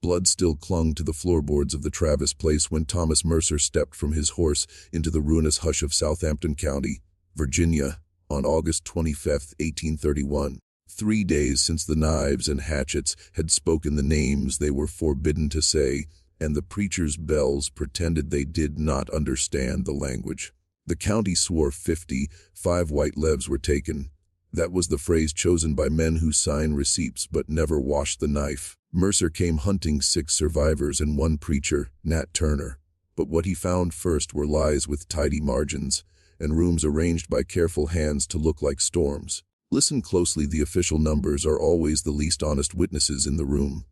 Blood still clung to the floorboards of the Travis place when Thomas Mercer stepped from his horse into the ruinous hush of Southampton County, Virginia, on August 25, 1831. 3 days since the knives and hatchets had spoken the names they were forbidden to say, and the preacher's bells pretended they did not understand the language. The county swore 5 white leves were taken. That was the phrase chosen by men who sign receipts but never wash the knife. Mercer came hunting 6 survivors and 1 preacher, Nat Turner. But what he found first were lies with tidy margins, and rooms arranged by careful hands to look like storms. Listen closely, the official numbers are always the least honest witnesses in the room.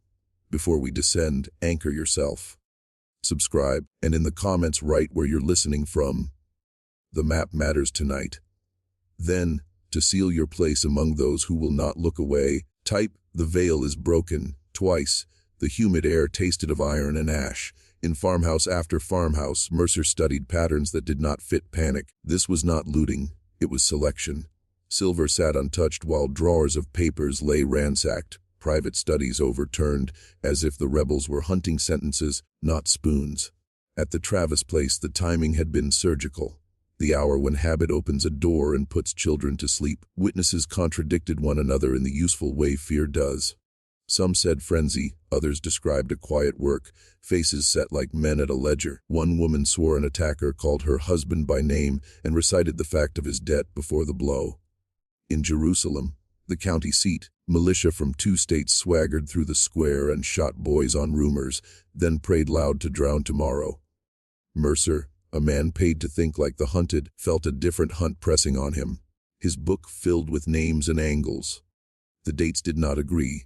Before we descend, anchor yourself. Subscribe, and in the comments write where you're listening from. The map matters tonight. Then, to seal your place among those who will not look away, type, "The veil is broken," twice. The humid air tasted of iron and ash. In farmhouse after farmhouse, Mercer studied patterns that did not fit panic. This was not looting, it was selection. Silver sat untouched while drawers of papers lay ransacked, private studies overturned, as if the rebels were hunting sentences, not spoons. At the Travis place, the timing had been surgical. The hour when habit opens a door and puts children to sleep. Witnesses contradicted one another in the useful way fear does. Some said frenzy, others described a quiet work, faces set like men at a ledger. One woman swore an attacker called her husband by name and recited the fact of his debt before the blow. In Jerusalem, the county seat, militia from 2 states swaggered through the square and shot boys on rumors, then prayed loud to drown tomorrow. Mercer, a man paid to think like the hunted, felt a different hunt pressing on him. His book filled with names and angles. The dates did not agree.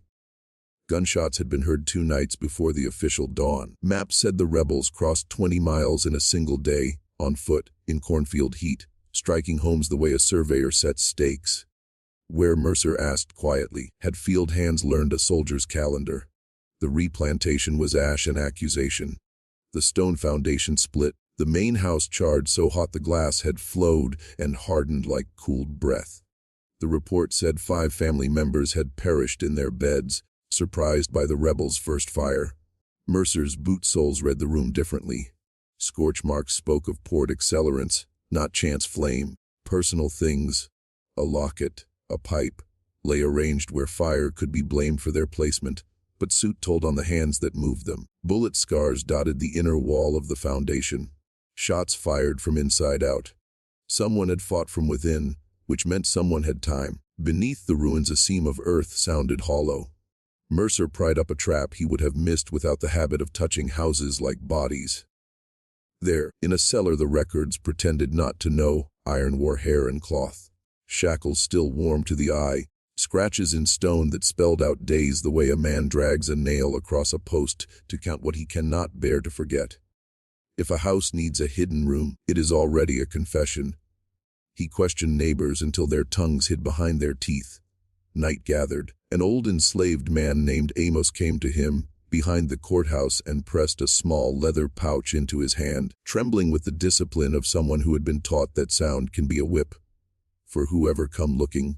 Gunshots had been heard 2 nights before the official dawn. Maps said the rebels crossed 20 miles in a single day, on foot, in cornfield heat, striking homes the way a surveyor sets stakes. Where, Mercer asked quietly, had field hands learned a soldier's calendar? The replantation was ash and accusation. The stone foundation split. The main house charred so hot the glass had flowed and hardened like cooled breath. The report said 5 family members had perished in their beds, surprised by the rebels' first fire. Mercer's boot soles read the room differently. Scorch marks spoke of poured accelerants, not chance flame. Personal things, a locket, a pipe, lay arranged where fire could be blamed for their placement, but soot told on the hands that moved them. Bullet scars dotted the inner wall of the foundation. Shots fired from inside out. Someone had fought from within, which meant someone had time. Beneath the ruins, a seam of earth sounded hollow. Mercer pried up a trap he would have missed without the habit of touching houses like bodies. There, in a cellar, the records pretended not to know. Iron wore hair and cloth. Shackles still warm to the eye. Scratches in stone that spelled out days, the way a man drags a nail across a post to count what he cannot bear to forget. If a house needs a hidden room, it is already a confession. He questioned neighbors until their tongues hid behind their teeth. Night gathered. An old enslaved man named Amos came to him behind the courthouse and pressed a small leather pouch into his hand, trembling with the discipline of someone who had been taught that sound can be a whip. "For whoever come looking,"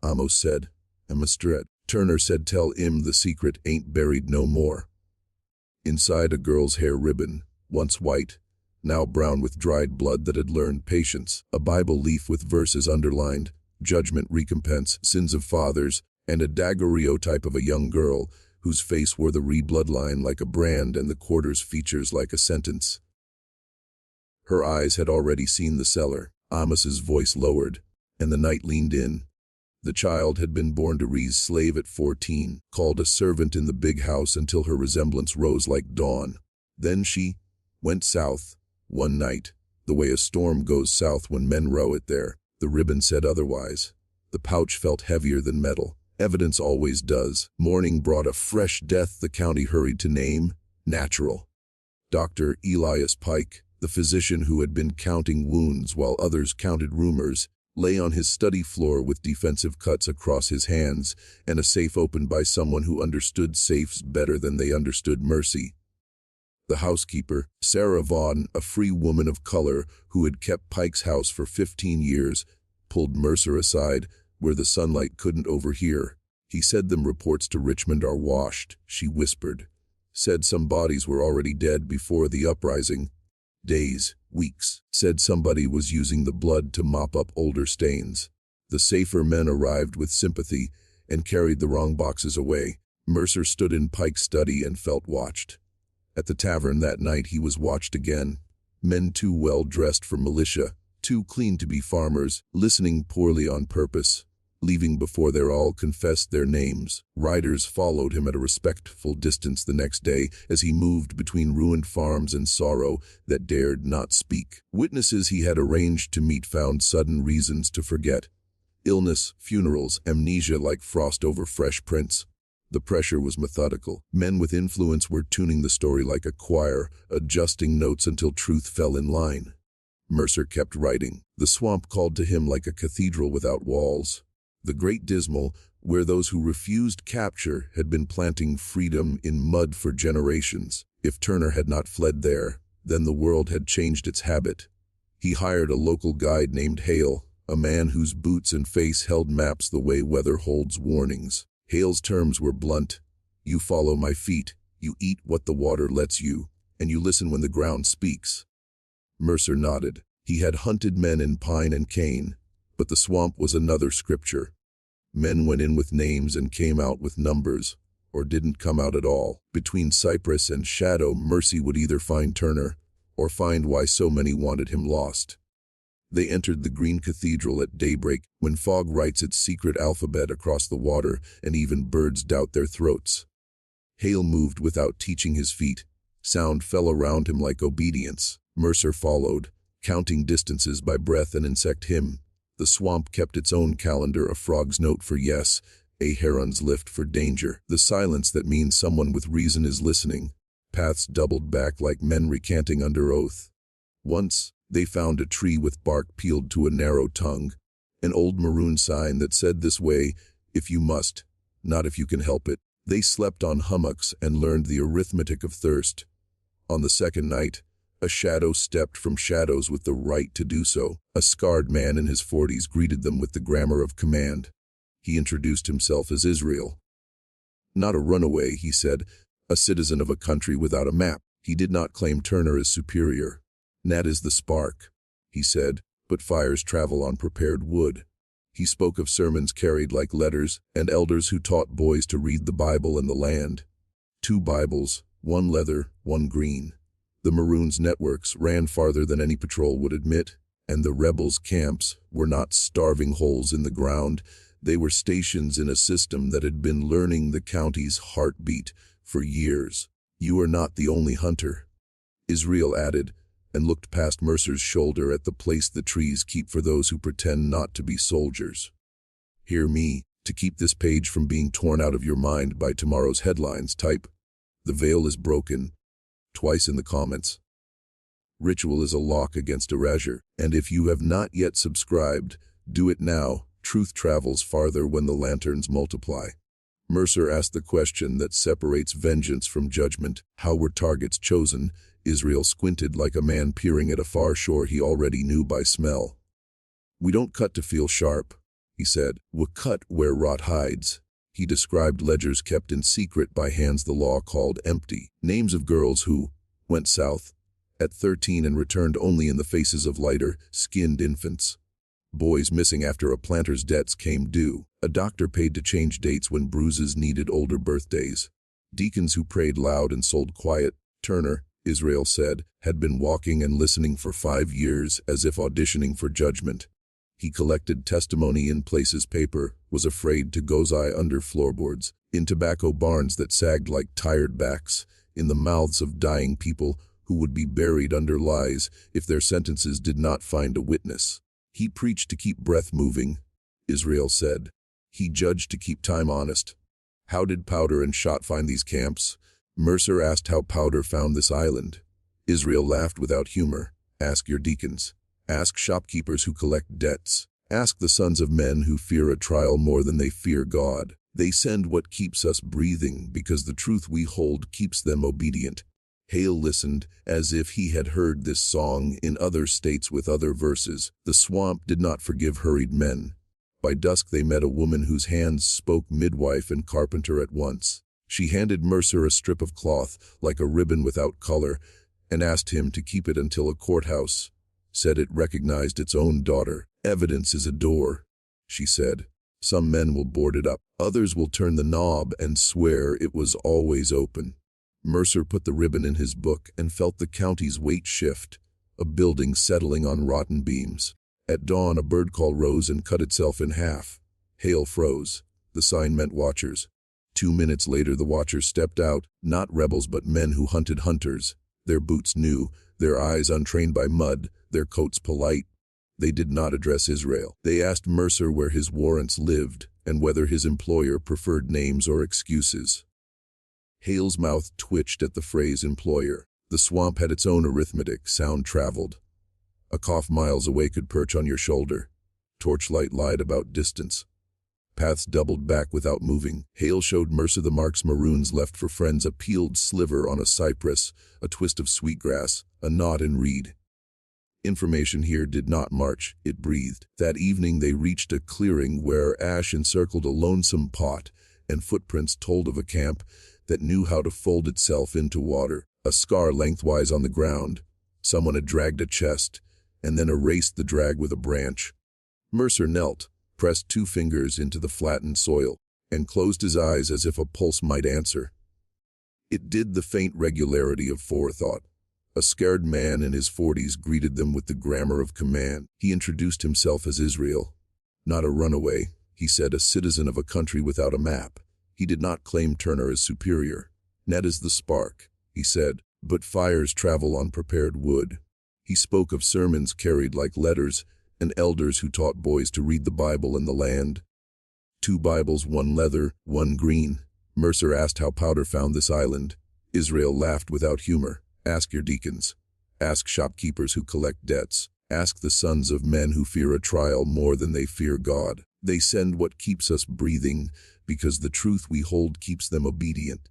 Amos said. "Amos dread." Turner said, "Tell him the secret ain't buried no more." Inside, a girl's hair ribbon, once white, now brown with dried blood that had learned patience. A Bible leaf with verses underlined, judgment, recompense, sins of fathers, and a daguerreotype of a young girl whose face wore the Reed bloodline like a brand and the quarter's features like a sentence. Her eyes had already seen the cellar. Amos's voice lowered, and the night leaned in. The child had been born to Reed's slave at 14, called a servant in the big house until her resemblance rose like dawn. Then she went south, one night, the way a storm goes south when men row it there. The ribbon said otherwise. The pouch felt heavier than metal. Evidence always does. Morning brought a fresh death the county hurried to name, natural. Dr. Elias Pike, the physician who had been counting wounds while others counted rumors, lay on his study floor with defensive cuts across his hands and a safe opened by someone who understood safes better than they understood mercy. The housekeeper, Sarah Vaughn, a free woman of color who had kept Pike's house for 15 years, pulled Mercer aside where the sunlight couldn't overhear. "He said them reports to Richmond are washed," she whispered. Said some bodies were already dead before the uprising. Days, weeks. Said somebody was using the blood to mop up older stains. The safer men arrived with sympathy and carried the wrong boxes away. Mercer stood in Pike's study and felt watched. At the tavern that night he was watched again. Men too well dressed for militia, too clean to be farmers, listening poorly on purpose, leaving before their all confessed their names. Riders followed him at a respectful distance the next day as he moved between ruined farms and sorrow that dared not speak. Witnesses he had arranged to meet found sudden reasons to forget. Illness, funerals, amnesia like frost over fresh prints. The pressure was methodical. Men with influence were tuning the story like a choir, adjusting notes until truth fell in line. Mercer kept writing. The swamp called to him like a cathedral without walls. The Great Dismal, where those who refused capture had been planting freedom in mud for generations. If Turner had not fled there, then the world had changed its habit. He hired a local guide named Hale, a man whose boots and face held maps the way weather holds warnings. Hale's terms were blunt. You follow my feet, you eat what the water lets you, and you listen when the ground speaks. Mercer nodded. He had hunted men in pine and cane, but the swamp was another scripture. Men went in with names and came out with numbers, or didn't come out at all. Between cypress and shadow, Mercy would either find Turner, or find why so many wanted him lost. They entered the green cathedral at daybreak, when fog writes its secret alphabet across the water and even birds doubt their throats. Hale moved without teaching his feet. Sound fell around him like obedience. Mercer followed, counting distances by breath and insect hymn. The swamp kept its own calendar, a frog's note for yes, a heron's lift for danger. The silence that means someone with reason is listening. Paths doubled back like men recanting under oath. Once, they found a tree with bark peeled to a narrow tongue, an old maroon sign that said this way, if you must, not if you can help it. They slept on hummocks and learned the arithmetic of thirst. On the second night, a shadow stepped from shadows with the right to do so. A scarred man in his 40s greeted them with the grammar of command. He introduced himself as Israel. Not a runaway, he said, a citizen of a country without a map. He did not claim Turner as superior. Nat is the spark, he said, but fires travel on prepared wood. He spoke of sermons carried like letters and elders who taught boys to read the Bible and the land. 2 Bibles, one leather, one green. The Maroons' networks ran farther than any patrol would admit, and the rebels' camps were not starving holes in the ground. They were stations in a system that had been learning the county's heartbeat for years. You are not the only hunter, Israel added, and looked past Mercer's shoulder at the place the trees keep for those who pretend not to be soldiers. Hear me, to keep this page from being torn out of your mind by tomorrow's headlines, type, "The veil is broken," twice in the comments. Ritual is a lock against erasure, and if you have not yet subscribed, do it now. Truth travels farther when the lanterns multiply. Mercer asked the question that separates vengeance from judgment. How were targets chosen? Israel squinted like a man peering at a far shore he already knew by smell. We don't cut to feel sharp, he said. We cut where rot hides. He described ledgers kept in secret by hands the law called empty. Names of girls who went south at 13 and returned only in the faces of lighter, skinned infants. Boys missing after a planter's debts came due. A doctor paid to change dates when bruises needed older birthdays. Deacons who prayed loud and sold quiet. Turner, Israel said, had been walking and listening for 5 years as if auditioning for judgment. He collected testimony in places paper, was afraid to goes eye under floorboards, in tobacco barns that sagged like tired backs, in the mouths of dying people who would be buried under lies if their sentences did not find a witness. He preached to keep breath moving, Israel said. He judged to keep time honest. How did powder and shot find these camps? Mercer asked how powder found this island. Israel laughed without humor. Ask your deacons. Ask shopkeepers who collect debts. Ask the sons of men who fear a trial more than they fear God. They send what keeps us breathing because the truth we hold keeps them obedient. Hale listened as if he had heard this song in other states with other verses. The swamp did not forgive hurried men. By dusk they met a woman whose hands spoke midwife and carpenter at once. She handed Mercer a strip of cloth, like a ribbon without color, and asked him to keep it until a courthouse said it recognized its own daughter. "Evidence is a door," she said. "Some men will board it up. Others will turn the knob and swear it was always open." Mercer put the ribbon in his book and felt the county's weight shift, a building settling on rotten beams. At dawn, a bird call rose and cut itself in half. Hale froze. The sign meant watchers. 2 minutes later, the watchers stepped out, not rebels but men who hunted hunters. Their boots new, their eyes untrained by mud, their coats polite. They did not address Israel. They asked Mercer where his warrants lived and whether his employer preferred names or excuses. Hale's mouth twitched at the phrase employer. The swamp had its own arithmetic, sound traveled. A cough miles away could perch on your shoulder. Torchlight lied about distance. Paths doubled back without moving. Hale showed Mercer the marks maroons left for friends, a peeled sliver on a cypress, a twist of sweetgrass, a knot in reed. Information here did not march, it breathed. That evening they reached a clearing where ash encircled a lonesome pot, and footprints told of a camp that knew how to fold itself into water. A scar lengthwise on the ground. Someone had dragged a chest, and then erased the drag with a branch. Mercer knelt, pressed 2 fingers into the flattened soil, and closed his eyes as if a pulse might answer. It did the faint regularity of forethought. A scared man in his 40s greeted them with the grammar of command. He introduced himself as Israel. Not a runaway, he said, a citizen of a country without a map. He did not claim Turner as superior. "Nat is the spark," he said, "but fires travel on prepared wood." He spoke of sermons carried like letters, and elders who taught boys to read the Bible and the land. 2 Bibles, 1 leather, 1 green. Mercer asked how powder found this island. Israel laughed without humor. "Ask your deacons. Ask shopkeepers who collect debts. Ask the sons of men who fear a trial more than they fear God. They send what keeps us breathing, because the truth we hold keeps them obedient."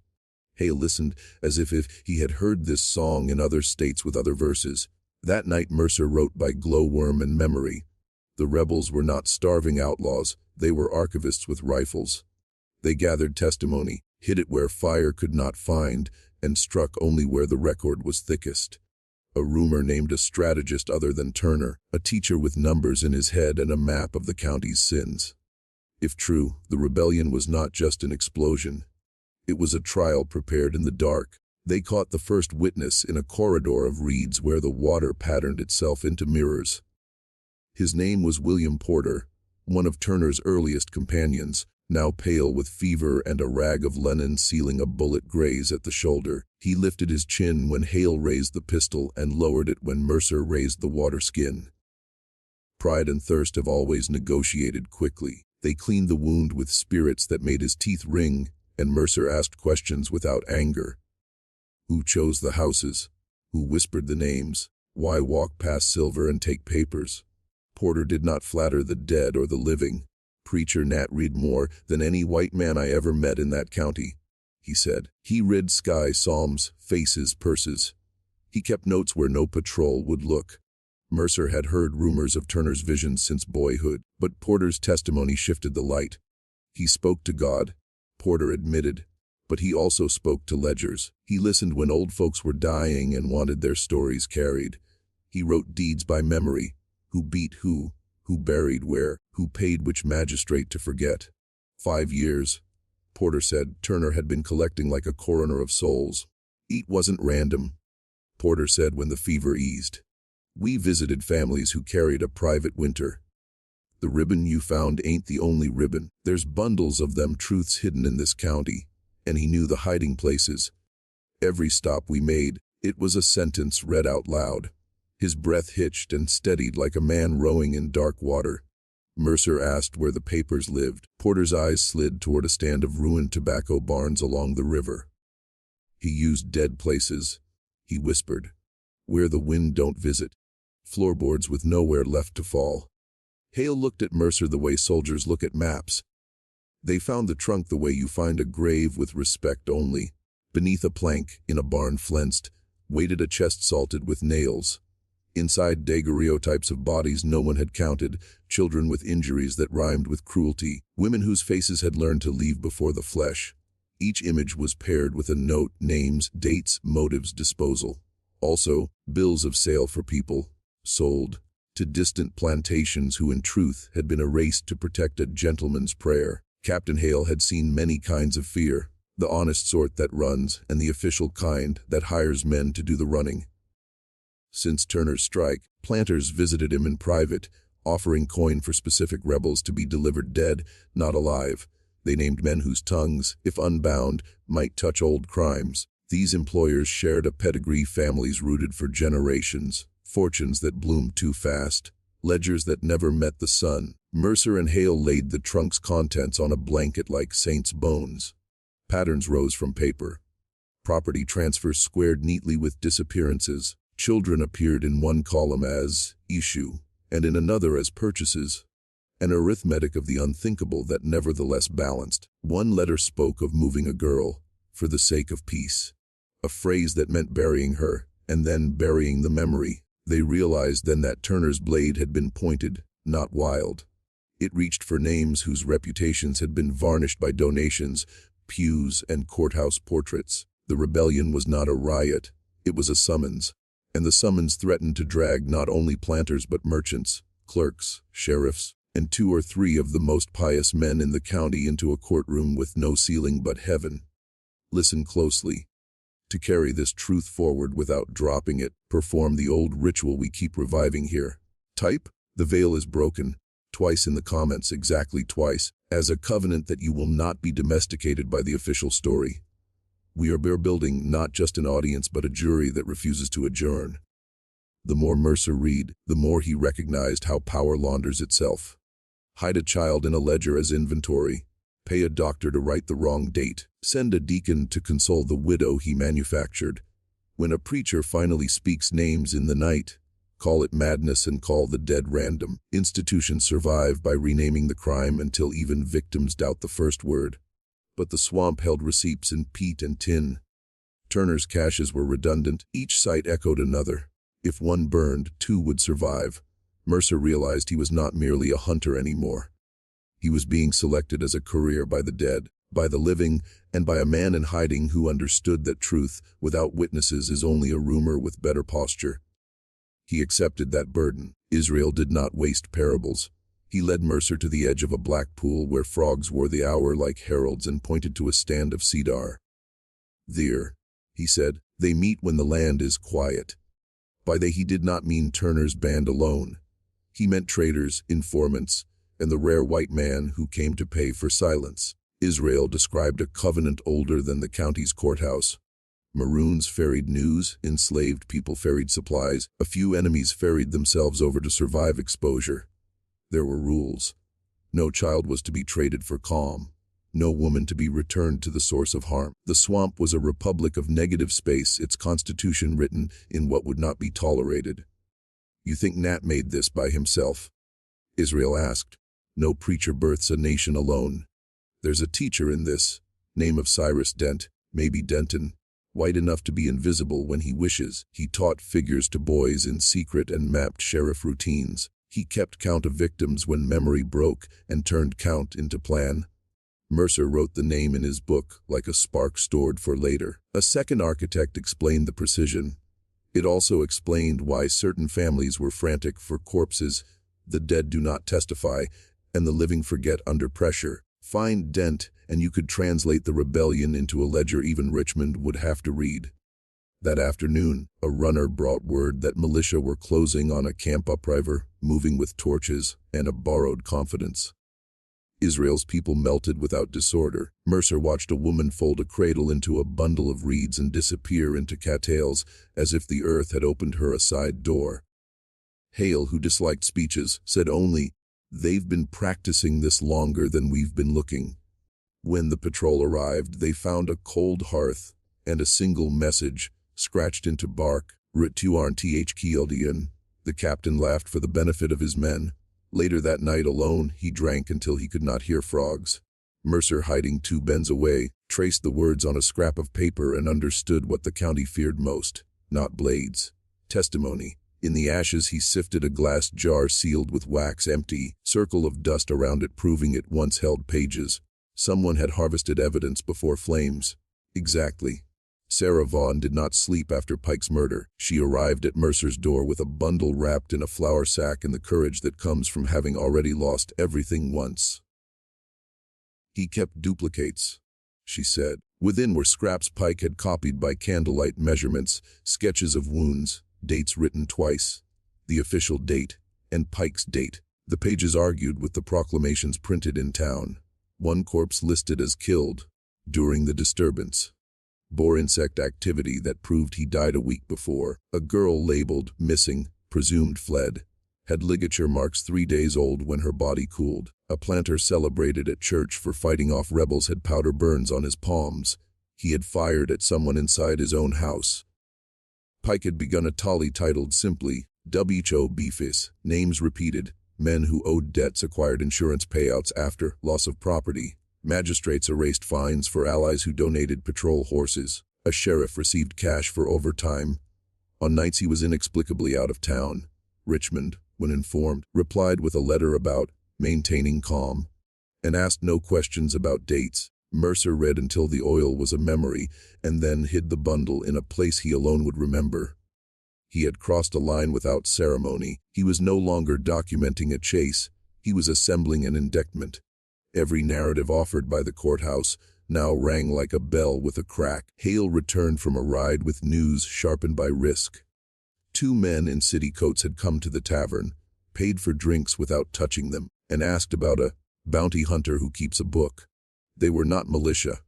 Hale listened as if he had heard this song in other states with other verses. That night Mercer wrote by glowworm and memory. The rebels were not starving outlaws, they were archivists with rifles. They gathered testimony, hid it where fire could not find, and struck only where the record was thickest. A rumor named a strategist other than Turner, a teacher with numbers in his head and a map of the county's sins. If true, the rebellion was not just an explosion. It was a trial prepared in the dark. They caught the first witness in a corridor of reeds where the water patterned itself into mirrors. His name was William Porter, one of Turner's earliest companions, now pale with fever and a rag of linen sealing a bullet graze at the shoulder. He lifted his chin when Hale raised the pistol and lowered it when Mercer raised the water skin. Pride and thirst have always negotiated quickly. They cleaned the wound with spirits that made his teeth ring, and Mercer asked questions without anger. Who chose the houses? Who whispered the names? Why walk past silver and take papers? Porter did not flatter the dead or the living. "Preacher Nat read more than any white man I ever met in that county," he said. He read sky, psalms, faces, purses. He kept notes where no patrol would look. Mercer had heard rumors of Turner's visions since boyhood, but Porter's testimony shifted the light. He spoke to God, Porter admitted, but he also spoke to ledgers. He listened when old folks were dying and wanted their stories carried. He wrote deeds by memory, who beat who buried where, who paid which magistrate to forget. 5 years, Porter said, Turner had been collecting like a coroner of souls. It wasn't random, Porter said when the fever eased. We visited families who carried a private winter. The ribbon you found ain't the only ribbon. There's bundles of them truths hidden in this county. And he knew the hiding places. Every stop we made, it was a sentence read out loud. His breath hitched and steadied like a man rowing in dark water. Mercer asked where the papers lived. Porter's eyes slid toward a stand of ruined tobacco barns along the river. He used dead places, he whispered, where the wind don't visit. Floorboards with nowhere left to fall. Hale looked at Mercer the way soldiers look at maps. They found the trunk the way you find a grave with respect only. Beneath a plank, in a barn flensed, waited a chest salted with nails. Inside daguerreotypes of bodies no one had counted, children with injuries that rhymed with cruelty, women whose faces had learned to leave before the flesh. Each image was paired with a note, names, dates, motives, disposal. Also, bills of sale for people, sold, to distant plantations who in truth had been erased to protect a gentleman's prayer. Captain Hale had seen many kinds of fear, the honest sort that runs and the official kind that hires men to do the running. Since Turner's strike, planters visited him in private, offering coin for specific rebels to be delivered dead, not alive. They named men whose tongues, if unbound, might touch old crimes. These employers shared a pedigree families rooted for generations, fortunes that bloomed too fast, ledgers that never met the sun. Mercer and Hale laid the trunk's contents on a blanket like saints' bones. Patterns rose from paper. Property transfers squared neatly with disappearances. Children appeared in one column as issue, and in another as purchases. An arithmetic of the unthinkable that nevertheless balanced. One letter spoke of moving a girl, for the sake of peace. A phrase that meant burying her, and then burying the memory. They realized then that Turner's blade had been pointed, not wild. It reached for names whose reputations had been varnished by donations, pews, and courthouse portraits. The rebellion was not a riot, it was a summons. And the summons threatened to drag not only planters but merchants, clerks, sheriffs, and 2 or 3 of the most pious men in the county into a courtroom with no ceiling but heaven. Listen closely. To carry this truth forward without dropping it, perform the old ritual we keep reviving here. Type, the veil is broken, twice in the comments, exactly twice, as a covenant that you will not be domesticated by the official story. We are building not just an audience but a jury that refuses to adjourn. The more Mercer read, the more he recognized how power launders itself. Hide a child in a ledger as inventory. Pay a doctor to write the wrong date. Send a deacon to console the widow he manufactured. When a preacher finally speaks names in the night, call it madness and call the dead random. Institutions survive by renaming the crime until even victims doubt the first word. But the swamp held receipts in peat and tin. Turner's caches were redundant. Each site echoed another. If one burned, 2 would survive. Mercer realized he was not merely a hunter anymore. He was being selected as a career by the dead, by the living, and by a man in hiding who understood that truth, without witnesses, is only a rumor with better posture. He accepted that burden. Israel did not waste parables. He led Mercer to the edge of a black pool where frogs wore the hour like heralds and pointed to a stand of cedar. "There," he said, "they meet when the land is quiet." By they he did not mean Turner's band alone. He meant traders, informants, and the rare white man who came to pay for silence. Israel described a covenant older than the county's courthouse. Maroons ferried news, enslaved people ferried supplies, a few enemies ferried themselves over to survive exposure. There were rules. No child was to be traded for calm. No woman to be returned to the source of harm. The swamp was a republic of negative space, its constitution written in what would not be tolerated. "You think Nat made this by himself?" Israel asked. "No preacher births a nation alone. There's a teacher in this, name of Cyrus Dent, maybe Denton, white enough to be invisible when he wishes. He taught figures to boys in secret and mapped sheriff routines. He kept count of victims when memory broke and turned count into plan." Mercer wrote the name in his book like a spark stored for later. A second architect explained the precision. It also explained why certain families were frantic for corpses. The dead do not testify, and the living forget under pressure. Find Dent, and you could translate the rebellion into a ledger even Richmond would have to read. That afternoon, a runner brought word that militia were closing on a camp upriver, moving with torches and a borrowed confidence. Israel's people melted without disorder. Mercer watched a woman fold a cradle into a bundle of reeds and disappear into cattails, as if the earth had opened her a side door. Hale, who disliked speeches, said only, "They've been practicing this longer than we've been looking." When the patrol arrived, they found a cold hearth and a single message, scratched into bark, "Writ to RTHKLDN." The captain laughed for the benefit of his men. Later that night alone, he drank until he could not hear frogs. Mercer, hiding 2 bends away, traced the words on a scrap of paper and understood what the county feared most. Not blades. Testimony. In the ashes he sifted a glass jar sealed with wax, empty, circle of dust around it proving it once held pages. Someone had harvested evidence before flames. Exactly. Sarah Vaughn did not sleep after Pike's murder. She arrived at Mercer's door with a bundle wrapped in a flour sack and the courage that comes from having already lost everything once. "He kept duplicates," she said. Within were scraps Pike had copied by candlelight, measurements, sketches of wounds, dates written twice, the official date, and Pike's date. The pages argued with the proclamations printed in town. One corpse listed as killed during the disturbance bore insect activity that proved he died a week before. A girl labeled missing, presumed fled, had ligature marks 3 days old when her body cooled. A planter celebrated at church for fighting off rebels had powder burns on his palms. He had fired at someone inside his own house. Pike had begun a tally titled simply, "W.H.O. Beefis," names repeated, men who owed debts acquired insurance payouts after loss of property. Magistrates erased fines for allies who donated patrol horses. A sheriff received cash for overtime. On nights he was inexplicably out of town. Richmond, when informed, replied with a letter about maintaining calm, and asked no questions about dates. Mercer read until the oil was a memory, and then hid the bundle in a place he alone would remember. He had crossed a line without ceremony. He was no longer documenting a chase. He was assembling an indictment. Every narrative offered by the courthouse now rang like a bell with a crack. Hale returned from a ride with news sharpened by risk. 2 men in city coats had come to the tavern, paid for drinks without touching them, and asked about a bounty hunter who keeps a book. They were not militia.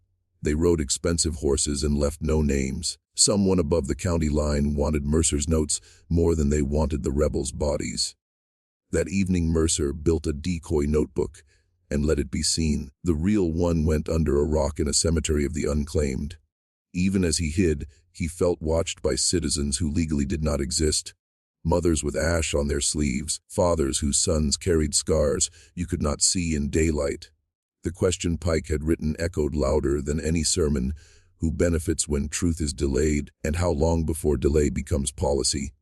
They rode expensive horses and left no names. Someone above the county line wanted Mercer's notes more than they wanted the rebels' bodies. That evening Mercer built a decoy notebook and let it be seen. The real one went under a rock in a cemetery of the unclaimed. Even as he hid, he felt watched by citizens who legally did not exist. Mothers with ash on their sleeves, fathers whose sons carried scars you could not see in daylight. The question Pike had written echoed louder than any sermon: who benefits when truth is delayed, and how long before delay becomes policy?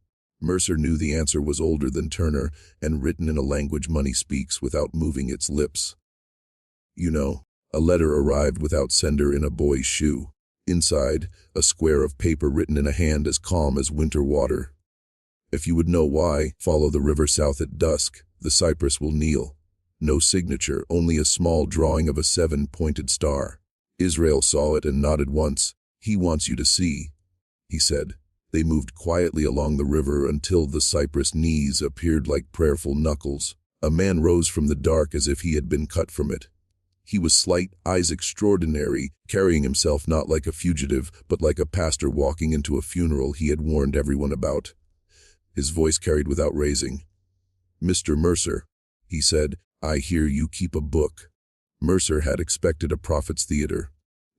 Mercer knew the answer was older than Turner, and written in a language money speaks without moving its lips. "You know, a letter arrived without sender in a boy's shoe. Inside, a square of paper written in a hand as calm as winter water. If you would know why, follow the river south at dusk. The cypress will kneel. No signature, only a small drawing of a 7-pointed star." Israel saw it and nodded once. "He wants you to see," he said. They moved quietly along the river until the cypress knees appeared like prayerful knuckles. A man rose from the dark as if he had been cut from it. He was slight, eyes extraordinary, carrying himself not like a fugitive, but like a pastor walking into a funeral he had warned everyone about. His voice carried without raising. "Mr. Mercer," he said, "I hear you keep a book." Mercer had expected a prophet's theater.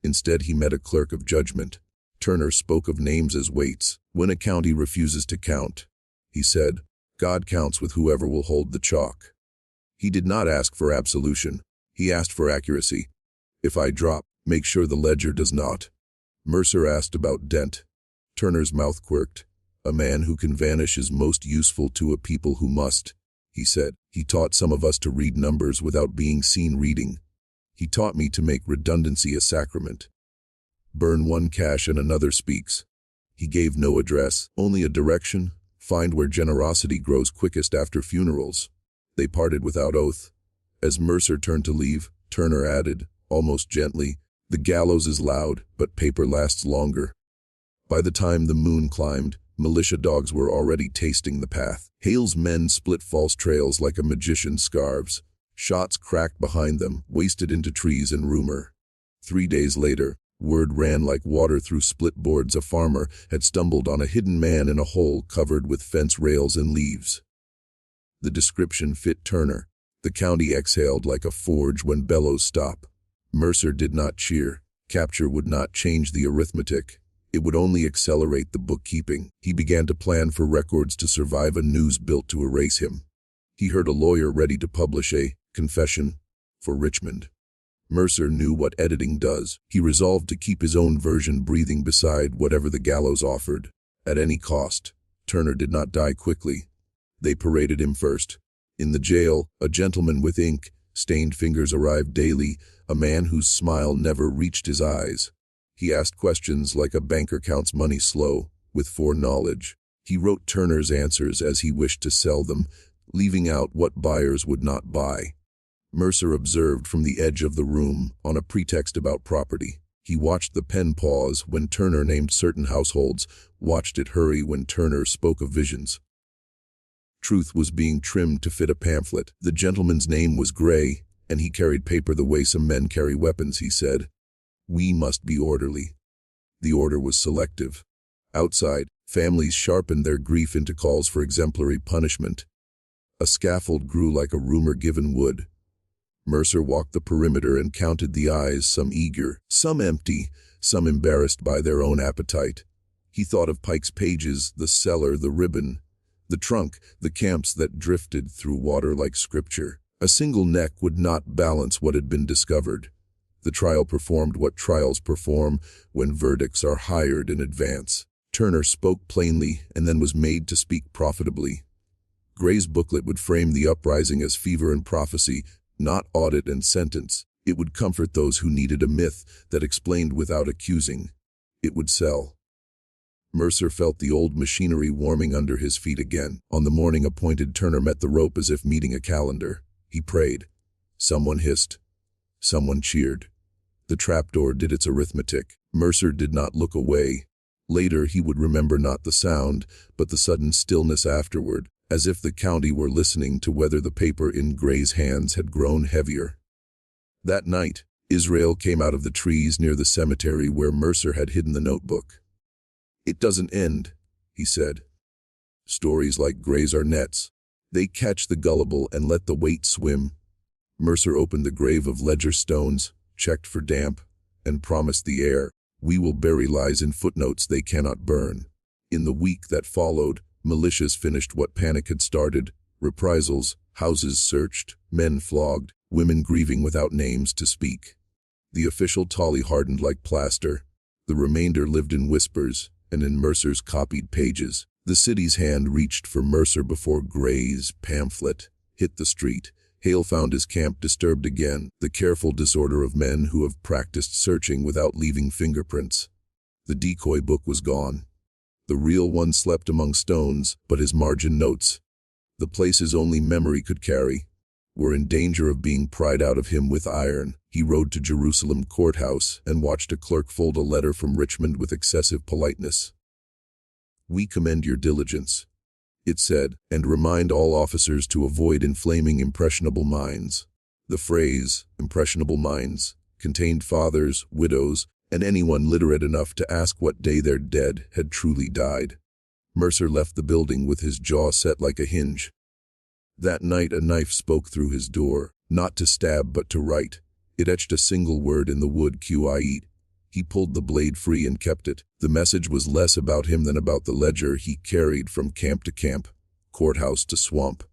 Instead, he met a clerk of judgment. Turner spoke of names as weights. "When a county refuses to count," he said, "God counts with whoever will hold the chalk." He did not ask for absolution. He asked for accuracy. "If I drop, make sure the ledger does not." Mercer asked about Dent. Turner's mouth quirked. "A man who can vanish is most useful to a people who must," he said. "He taught some of us to read numbers without being seen reading. He taught me to make redundancy a sacrament. Burn one cash and another speaks." He gave no address, only a direction: find where generosity grows quickest after funerals. They parted without oath. As Mercer turned to leave, Turner added, almost gently, "The gallows is loud, but paper lasts longer." By the time the moon climbed, militia dogs were already tasting the path. Hale's men split false trails like a magician's scarves. Shots cracked behind them, wasted into trees and rumor. 3 days later, word ran like water through split boards: a farmer had stumbled on a hidden man in a hole covered with fence rails and leaves. The description fit Turner. The county exhaled like a forge when bellows stop. Mercer did not cheer. Capture would not change the arithmetic. It would only accelerate the bookkeeping. He began to plan for records to survive a news built to erase him. He heard a lawyer ready to publish a confession for Richmond. Mercer knew what editing does. He resolved to keep his own version breathing beside whatever the gallows offered. At any cost. Turner did not die quickly. They paraded him first. In the jail, a gentleman with ink Stained fingers arrived daily, a man whose smile never reached his eyes. He asked questions like a banker counts money slow, with foreknowledge. He wrote Turner's answers as he wished to sell them, leaving out what buyers would not buy. Mercer observed from the edge of the room, on a pretext about property. He watched the pen pause when Turner named certain households, watched it hurry when Turner spoke of visions. Truth was being trimmed to fit a pamphlet. The gentleman's name was Gray, and he carried paper the way some men carry weapons, he said. We must be orderly. The order was selective. Outside, families sharpened their grief into calls for exemplary punishment. A scaffold grew like a rumor given would. Mercer walked the perimeter and counted the eyes, some eager, some empty, some embarrassed by their own appetite. He thought of Pike's pages, the cellar, the ribbon, the trunk, the camps that drifted through water like scripture. A single neck would not balance what had been discovered. The trial performed what trials perform when verdicts are hired in advance. Turner spoke plainly and then was made to speak profitably. Gray's booklet would frame the uprising as fever and prophecy, not audit and sentence. It would comfort those who needed a myth that explained without accusing. It would sell. Mercer felt the old machinery warming under his feet again. On the morning appointed, Turner met the rope as if meeting a calendar. He prayed. Someone hissed. Someone cheered. The trapdoor did its arithmetic. Mercer did not look away. Later he would remember not the sound, but the sudden stillness afterward, as if the county were listening to whether the paper in Gray's hands had grown heavier. That night, Israel came out of the trees near the cemetery where Mercer had hidden the notebook. It doesn't end, he said. Stories like Gray's are nets. They catch the gullible and let the weight swim. Mercer opened the grave of ledger stones, checked for damp, and promised the heir, we will bury lies in footnotes they cannot burn. In the week that followed, militias finished what panic had started, reprisals, houses searched, men flogged, women grieving without names to speak. The official tally hardened like plaster. The remainder lived in whispers and in Mercer's copied pages. The city's hand reached for Mercer before Gray's pamphlet hit the street. Hale found his camp disturbed again, the careful disorder of men who have practiced searching without leaving fingerprints. The decoy book was gone. The real one slept among stones, but his margin notes, the places only memory could carry, were in danger of being pried out of him with iron. He rode to Jerusalem courthouse and watched a clerk fold a letter from Richmond with excessive politeness. We commend your diligence, it said, and remind all officers to avoid inflaming impressionable minds. The phrase, impressionable minds, contained fathers, widows, and anyone literate enough to ask what day their dead had truly died. Mercer left the building with his jaw set like a hinge. That night a knife spoke through his door, not to stab but to write. It etched a single word in the wood, quiet. He pulled the blade free and kept it. The message was less about him than about the ledger he carried from camp to camp, courthouse to swamp.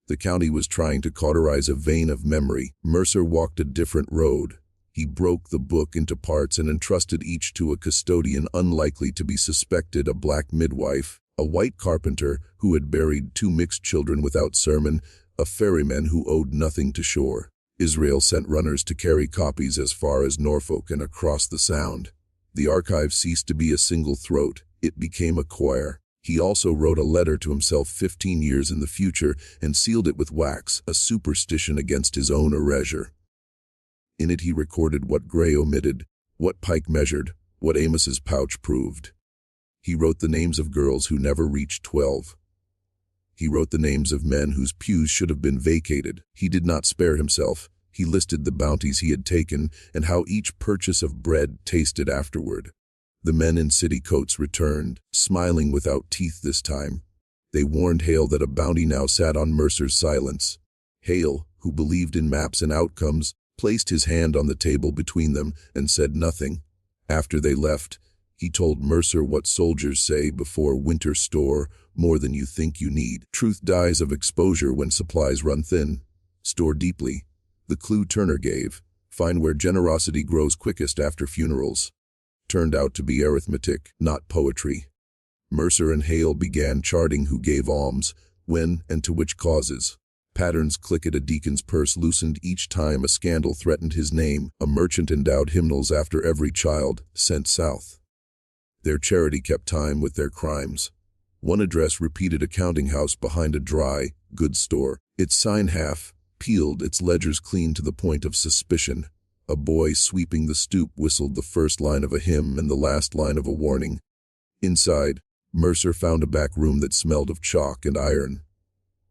The county was trying to cauterize a vein of memory. Mercer walked a different road. He broke the book into parts and entrusted each to a custodian unlikely to be suspected, a black midwife, a white carpenter who had buried 2 mixed children without sermon, a ferryman who owed nothing to shore. Israel sent runners to carry copies as far as Norfolk and across the Sound. The archive ceased to be a single throat. It became a choir. He also wrote a letter to himself 15 years in the future and sealed it with wax, a superstition against his own erasure. In it he recorded what Gray omitted, what Pike measured, what Amos's pouch proved. He wrote the names of girls who never reached 12. He wrote the names of men whose pews should have been vacated. He did not spare himself. He listed the bounties he had taken and how each purchase of bread tasted afterward. The men in city coats returned, smiling without teeth this time. They warned Hale that a bounty now sat on Mercer's silence. Hale, who believed in maps and outcomes, placed his hand on the table between them and said nothing. After they left, he told Mercer what soldiers say before winter store, more than you think you need. Truth dies of exposure when supplies run thin. Store deeply. The clue Turner gave, find where generosity grows quickest after funerals, turned out to be arithmetic, not poetry. Mercer and Hale began charting who gave alms, when and to which causes. Patterns click at a deacon's purse loosened each time a scandal threatened his name. A merchant endowed hymnals after every child sent south. Their charity kept time with their crimes. One address repeated a counting house behind a dry goods store, its sign half peeled, its ledgers clean to the point of suspicion. A boy sweeping the stoop whistled the first line of a hymn and the last line of a warning. Inside, Mercer found a back room that smelled of chalk and iron.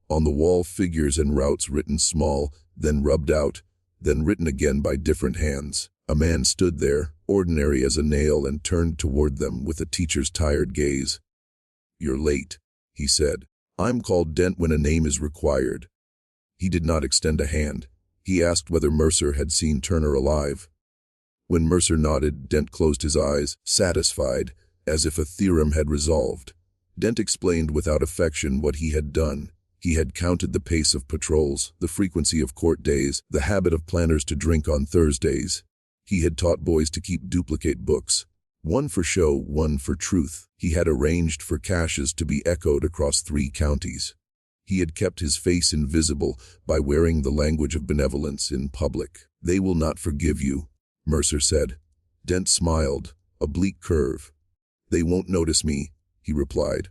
On the wall, figures and routes written small, then rubbed out, then written again by different hands. A man stood there, ordinary as a nail, and turned toward them with a teacher's tired gaze. "You're late," he said. "I'm called Dent when a name is required." He did not extend a hand. He asked whether Mercer had seen Turner alive. When Mercer nodded, Dent closed his eyes, satisfied, as if a theorem had resolved. Dent explained without affection what he had done. He had counted the pace of patrols, the frequency of court days, the habit of planners to drink on Thursdays. He had taught boys to keep duplicate books, one for show, one for truth. He had arranged for caches to be echoed across 3 counties. He had kept his face invisible by wearing the language of benevolence in public. "They will not forgive you," Mercer said. Dent smiled, a bleak curve. "They won't notice me," he replied.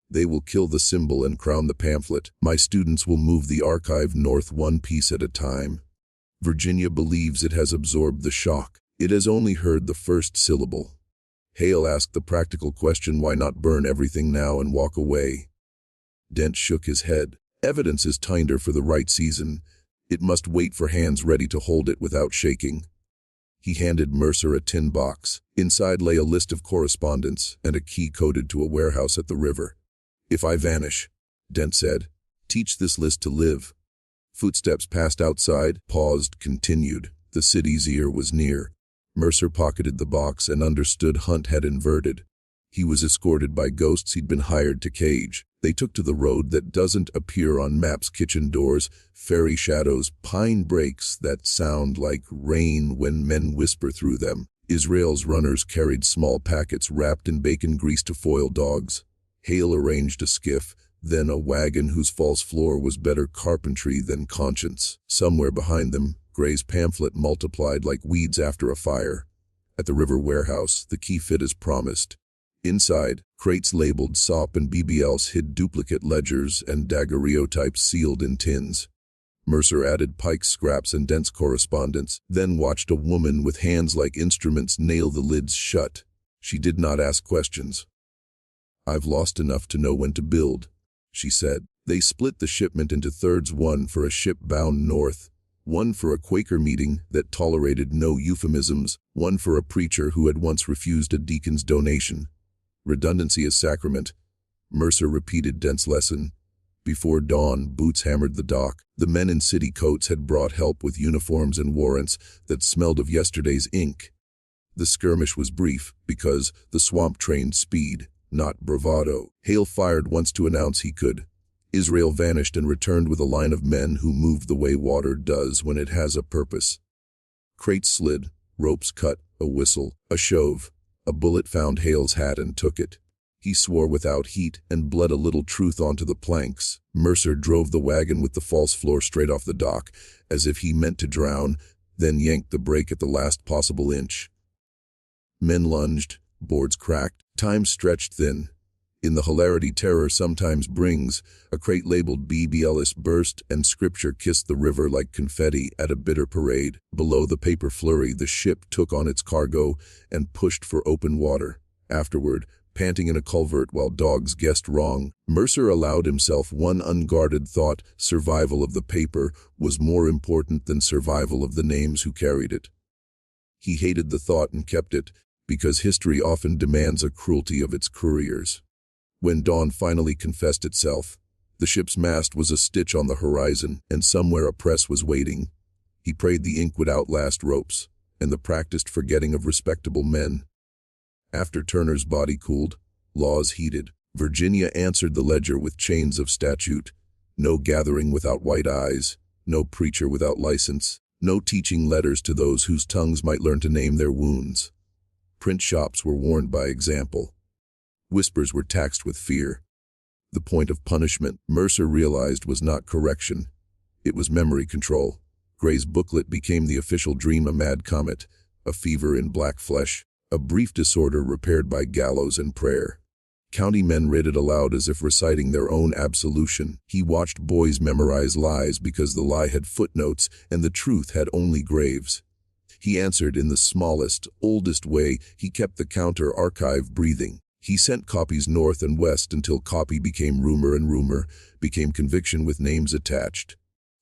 "They will kill the symbol and crown the pamphlet. My students will move the archive north one piece at a time. Virginia believes it has absorbed the shock. It has only heard the first syllable." Hale asked the practical question, why not burn everything now and walk away? Dent shook his head. "Evidence is tinder for the right season. It must wait for hands ready to hold it without shaking." He handed Mercer a tin box. Inside lay a list of correspondence and a key coded to a warehouse at the river. "If I vanish," Dent said, "teach this list to live." Footsteps passed outside, paused, continued. The city's ear was near. Mercer pocketed the box and understood Hunt had inverted. He was escorted by ghosts he'd been hired to cage. They took to the road that doesn't appear on maps, kitchen doors, fairy shadows, pine breaks that sound like rain when men whisper through them. Israel's runners carried small packets wrapped in bacon grease to foil dogs. Hale arranged a skiff, then a wagon whose false floor was better carpentry than conscience. Somewhere behind them, Gray's pamphlet multiplied like weeds after a fire. At the river warehouse, the key fit as promised. Inside, crates labeled SOP and BBLs hid duplicate ledgers and daguerreotypes sealed in tins. Mercer added Pike's scraps and Dent's correspondence, then watched a woman with hands like instruments nail the lids shut. She did not ask questions. "I've lost enough to know when to build," she said. They split the shipment into thirds, one for a ship bound north, one for a Quaker meeting that tolerated no euphemisms, one for a preacher who had once refused a deacon's donation. Redundancy is sacrament. Mercer repeated Dent's lesson. Before dawn, boots hammered the dock. The men in city coats had brought help with uniforms and warrants that smelled of yesterday's ink. The skirmish was brief because the swamp trained speed, not bravado. Hale fired once to announce he could. Israel vanished and returned with a line of men who moved the way water does when it has a purpose. Crates slid, ropes cut, a whistle, a shove. A bullet found Hale's hat and took it. He swore without heat and bled a little truth onto the planks. Mercer drove the wagon with the false floor straight off the dock, as if he meant to drown, then yanked the brake at the last possible inch. Men lunged, boards cracked, time stretched thin. In the hilarity terror sometimes brings, a crate labeled BBList burst and scripture kissed the river like confetti at a bitter parade. Below the paper flurry, the ship took on its cargo and pushed for open water. Afterward, panting in a culvert while dogs guessed wrong, Mercer allowed himself one unguarded thought: survival of the paper was more important than survival of the names who carried it. He hated the thought and kept it, because history often demands a cruelty of its couriers. When dawn finally confessed itself, the ship's mast was a stitch on the horizon, and somewhere a press was waiting. He prayed the ink would outlast ropes, and the practiced forgetting of respectable men. After Turner's body cooled, laws heated. Virginia answered the ledger with chains of statute. No gathering without white eyes, no preacher without license, no teaching letters to those whose tongues might learn to name their wounds. Print shops were warned by example. Whispers were taxed with fear. The point of punishment, Mercer realized, was not correction. It was memory control. Gray's booklet became the official dream: a mad comet, a fever in black flesh, a brief disorder repaired by gallows and prayer. County men read it aloud as if reciting their own absolution. He watched boys memorize lies because the lie had footnotes and the truth had only graves. He answered in the smallest, oldest way. He kept the counter archive breathing. He sent copies north and west until copy became rumor and rumor became conviction with names attached.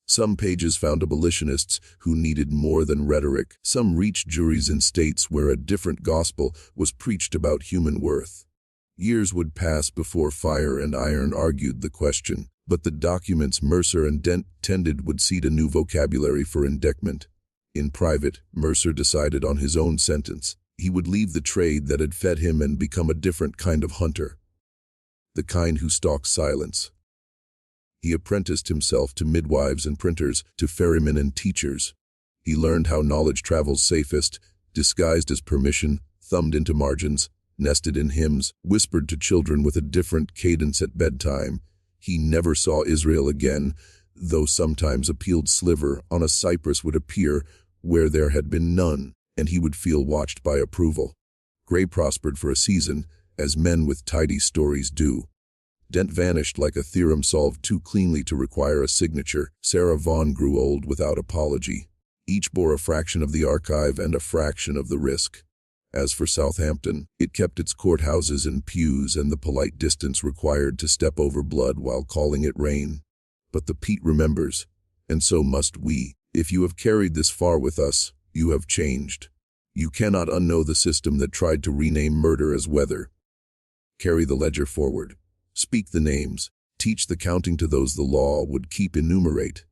Some pages found abolitionists who needed more than rhetoric. Some reached juries in states where a different gospel was preached about human worth. Years would pass before fire and iron argued the question, but the documents Mercer and Dent tended would seed a new vocabulary for indictment. In private, Mercer decided on his own sentence. He would leave the trade that had fed him and become a different kind of hunter. The kind who stalks silence. He apprenticed himself to midwives and printers, to ferrymen and teachers. He learned how knowledge travels safest, disguised as permission, thumbed into margins, nested in hymns, whispered to children with a different cadence at bedtime. He never saw Israel again, though sometimes a peeled sliver on a cypress would appear where there had been none, and he would feel watched by approval. Gray prospered for a season, as men with tidy stories do. Dent vanished like a theorem solved too cleanly to require a signature. Sarah Vaughan grew old without apology. Each bore a fraction of the archive and a fraction of the risk. As for Southampton, it kept its courthouses in pews and the polite distance required to step over blood while calling it rain. But the Pete remembers, and so must we. If you have carried this far with us, you have changed. You cannot unknow the system that tried to rename murder as weather. Carry the ledger forward. Speak the names. Teach the counting to those the law would keep enumerate.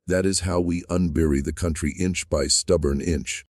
That is how we unbury the country inch by stubborn inch.